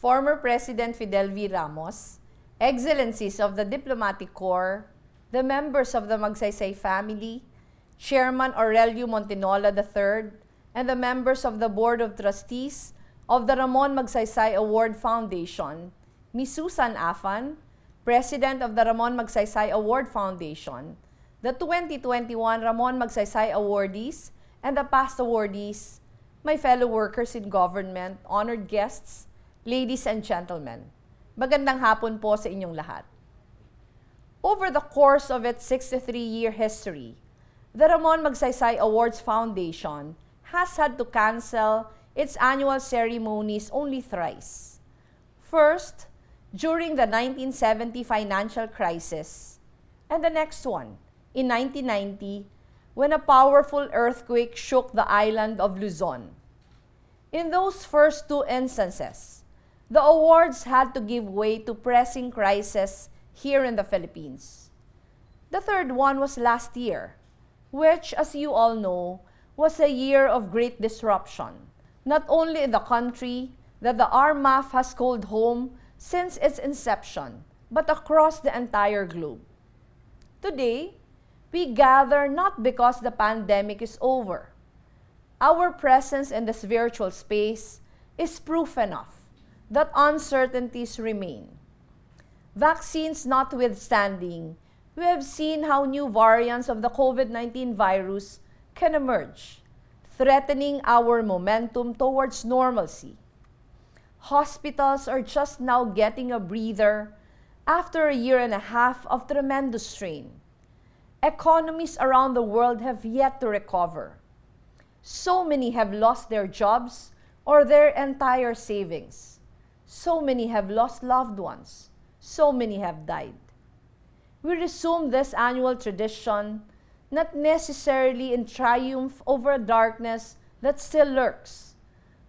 former President Fidel V. Ramos, Excellencies of the Diplomatic Corps, the members of the Magsaysay family, Chairman Aurelio Montinola III, and the members of the Board of Trustees of the Ramon Magsaysay Award Foundation, Ms. Susan Afan, President of the Ramon Magsaysay Award Foundation, the 2021 Ramon Magsaysay Awardees, and the past awardees, my fellow workers in government, honored guests, ladies and gentlemen. Magandang hapon po sa inyong lahat. Over the course of its 63-year history, the Ramon Magsaysay Awards Foundation has had to cancel its annual ceremonies only thrice. First, during the 1970 financial crisis, and the next one, in 1990, when a powerful earthquake shook the island of Luzon. In those first two instances, the awards had to give way to pressing crises here in the Philippines. The third one was last year, which, as you all know, was a year of great disruption, not only in the country that the RMAF has called home since its inception, but across the entire globe. Today, we gather not because the pandemic is over. Our presence in this virtual space is proof enough that uncertainties remain. Vaccines notwithstanding, we have seen how new variants of the COVID-19 virus can emerge, threatening our momentum towards normalcy. Hospitals are just now getting a breather after a year and a half of tremendous strain. Economies around the world have yet to recover. So many have lost their jobs or their entire savings. So many have lost loved ones. So many have died. We resume this annual tradition not necessarily in triumph over a darkness that still lurks,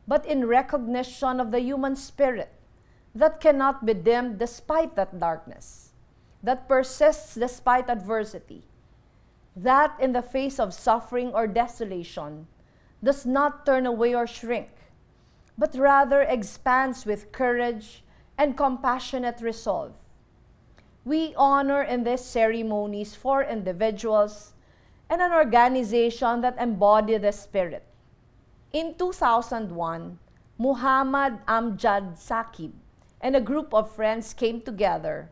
but in recognition of the human spirit that cannot be dimmed despite that darkness, that persists despite adversity, that in the face of suffering or desolation does not turn away or shrink, but rather expands with courage and compassionate resolve. We honor in these ceremonies 4 individuals and an organization that embody the spirit. In 2001, Muhammad Amjad Saqib and a group of friends came together,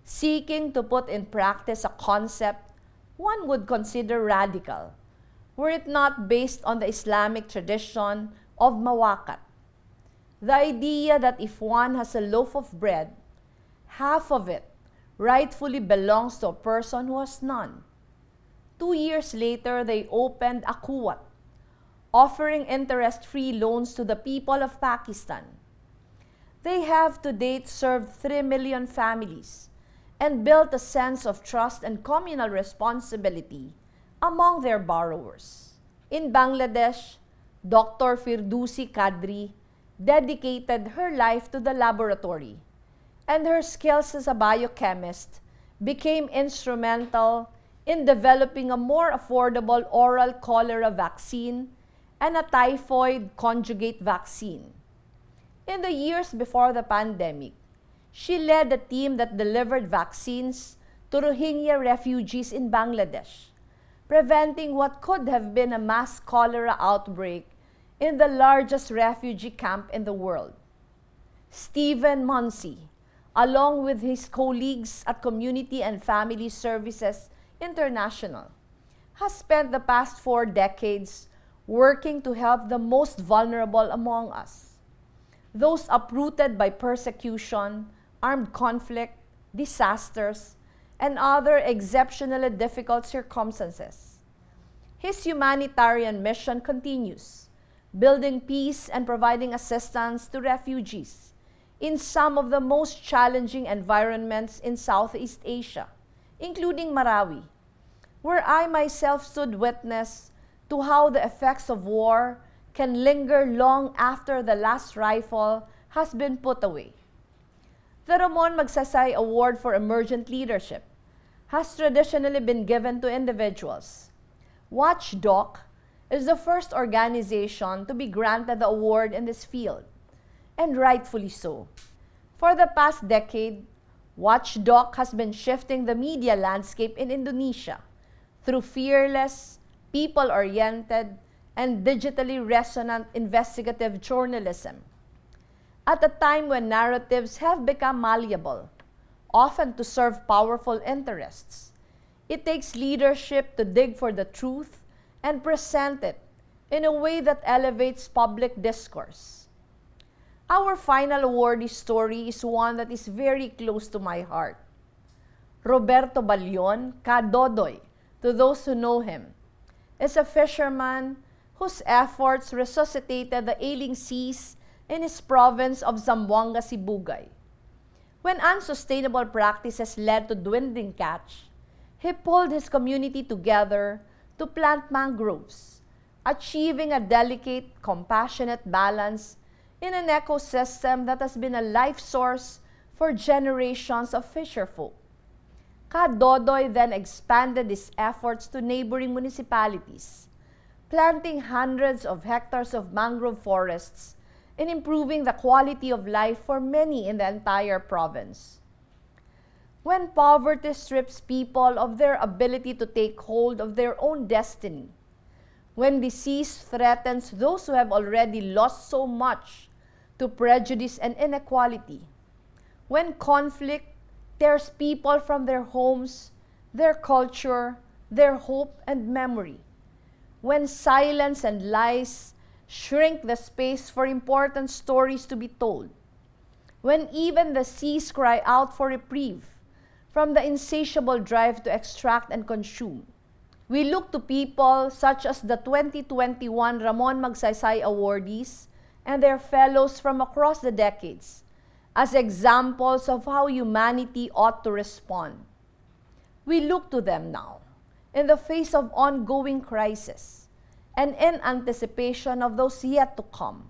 seeking to put in practice a concept one would consider radical, were it not based on the Islamic tradition of mawakat. The idea that if one has a loaf of bread, half of it rightfully belongs to a person who has none. 2 years later, they opened a kuwat, offering interest-free loans to the people of Pakistan. They have to date served 3 million families and built a sense of trust and communal responsibility among their borrowers. In Bangladesh, Dr. Firdousi Kadri dedicated her life to the laboratory, and her skills as a biochemist became instrumental in developing a more affordable oral cholera vaccine and a typhoid conjugate vaccine. In the years before the pandemic, she led a team that delivered vaccines to Rohingya refugees in Bangladesh, preventing what could have been a mass cholera outbreak in the largest refugee camp in the world. Stephen Munsey, along with his colleagues at Community and Family Services International, has spent the past 4 decades working to help the most vulnerable among us, those uprooted by persecution, armed conflict, disasters, and other exceptionally difficult circumstances. His humanitarian mission continues, building peace and providing assistance to refugees in some of the most challenging environments in Southeast Asia, including Marawi, where I myself stood witness to how the effects of war can linger long after the last rifle has been put away. The Ramon Magsaysay Award for Emergent Leadership has traditionally been given to individuals. Watchdog is the first organization to be granted the award in this field, and rightfully so. For the past decade, Watchdog has been shifting the media landscape in Indonesia through fearless, people-oriented, and digitally resonant investigative journalism. At a time when narratives have become malleable, often to serve powerful interests, it takes leadership to dig for the truth and present it in a way that elevates public discourse. Our final awardee story is one that is very close to my heart. Roberto Balyon, Kadodoy, to those who know him, is a fisherman whose efforts resuscitated the ailing seas in his province of Zamboanga, Sibugay. When unsustainable practices led to dwindling catch, he pulled his community together to plant mangroves, achieving a delicate, compassionate balance in an ecosystem that has been a life source for generations of fisherfolk. Kadodoy then expanded his efforts to neighboring municipalities, planting hundreds of hectares of mangrove forests and improving the quality of life for many in the entire province. When poverty strips people of their ability to take hold of their own destiny, when disease threatens those who have already lost so much to prejudice and inequality, when conflict tears people from their homes, their culture, their hope and memory, when silence and lies shrink the space for important stories to be told, when even the seas cry out for reprieve from the insatiable drive to extract and consume, we look to people such as the 2021 Ramon Magsaysay Awardees and their fellows from across the decades as examples of how humanity ought to respond. We look to them now in the face of ongoing crisis and in anticipation of those yet to come.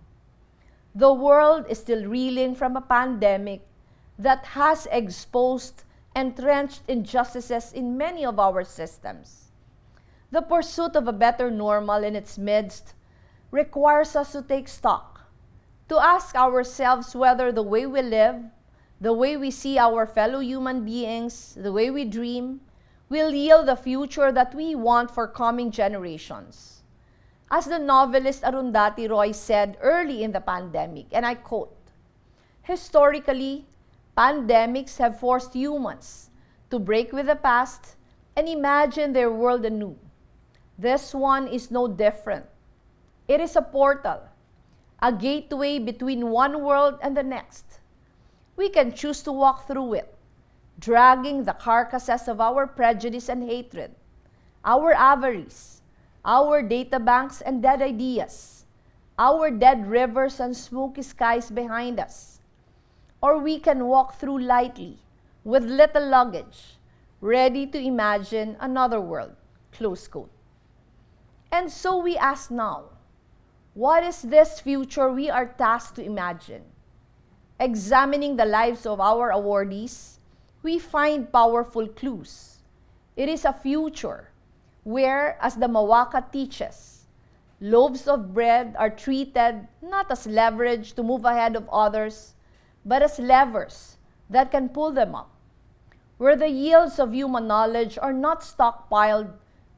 The world is still reeling from a pandemic that has exposed entrenched injustices in many of our systems. The pursuit of a better normal in its midst requires us to take stock, to ask ourselves whether the way we live, the way we see our fellow human beings, the way we dream, will yield the future that we want for coming generations. As the novelist Arundhati Roy said early in the pandemic, and I quote, "Historically, pandemics have forced humans to break with the past and imagine their world anew. This one is no different. It is a portal, a gateway between one world and the next. We can choose to walk through it, dragging the carcasses of our prejudice and hatred, our avarice, our data banks and dead ideas, our dead rivers and smoky skies behind us. Or we can walk through lightly, with little luggage, ready to imagine another world." Close quote. And so we ask now, what is this future we are tasked to imagine? Examining the lives of our awardees, we find powerful clues. It is a future where, as the Mawaka teaches, loaves of bread are treated not as leverage to move ahead of others, but as levers that can pull them up. Where the yields of human knowledge are not stockpiled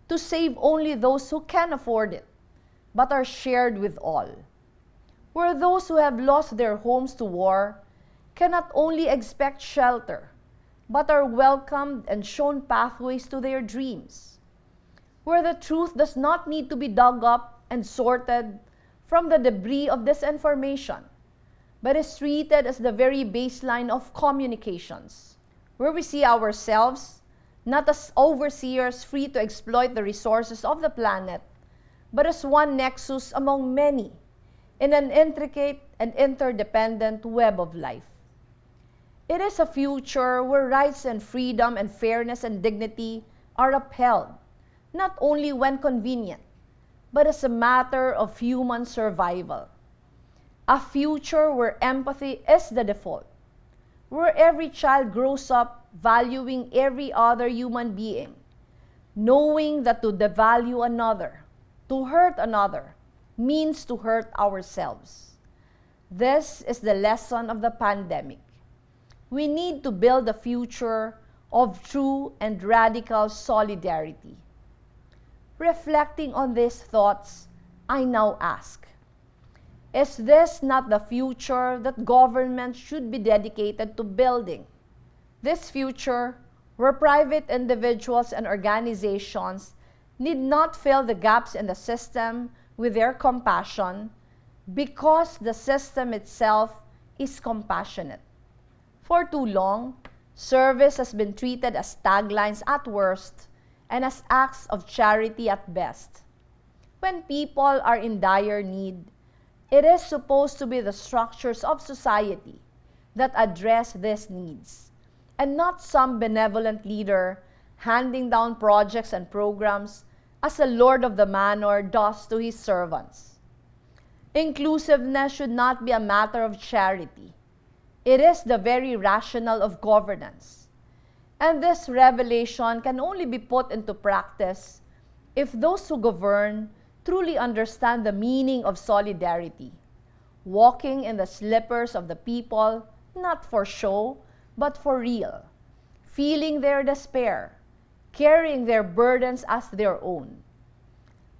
to save only those who can afford it, but are shared with all. Where those who have lost their homes to war cannot only expect shelter, but are welcomed and shown pathways to their dreams. Where the truth does not need to be dug up and sorted from the debris of disinformation, but is treated as the very baseline of communications. Where we see ourselves not as overseers free to exploit the resources of the planet, but as one nexus among many in an intricate and interdependent web of life. It is a future where rights and freedom and fairness and dignity are upheld, not only when convenient, but as a matter of human survival. A future where empathy is the default, where every child grows up valuing every other human being, knowing that to devalue another, to hurt another, means to hurt ourselves. This is the lesson of the pandemic. we need to build a future of true and radical solidarity. Reflecting on these thoughts, I now ask, is this not the future that government should be dedicated to building? This future where private individuals and organizations need not fill the gaps in the system with their compassion because the system itself is compassionate. For too long, service has been treated as taglines at worst and as acts of charity at best. When people are in dire need, it is supposed to be the structures of society that address these needs, and not some benevolent leader handing down projects and programs as a lord of the manor does to his servants. Inclusiveness should not be a matter of charity. It is the very rationale of governance. And this revelation can only be put into practice if those who govern truly understand the meaning of solidarity, walking in the slippers of the people, not for show, but for real, feeling their despair, carrying their burdens as their own.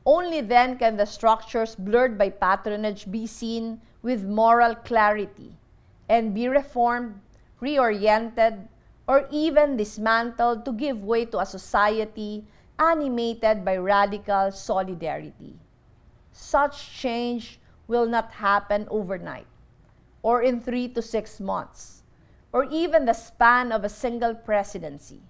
Only then can the structures blurred by patronage be seen with moral clarity and be reformed, reoriented, or even dismantled to give way to a society animated by radical solidarity. Such change will not happen overnight, or in 3 to 6 months, or even the span of a single presidency.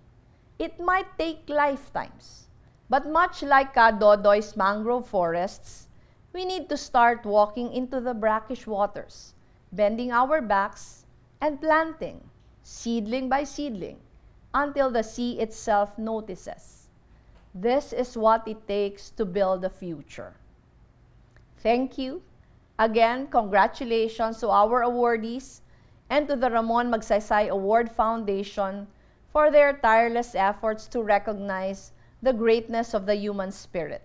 It might take lifetimes. But much like Kadodoy's mangrove forests, we need to start walking into the brackish waters, bending our backs, and planting, seedling by seedling, until the sea itself notices. This is what it takes to build a future. Thank you. Again, congratulations to our awardees and to the Ramon Magsaysay Award Foundation for their tireless efforts to recognize the greatness of the human spirit.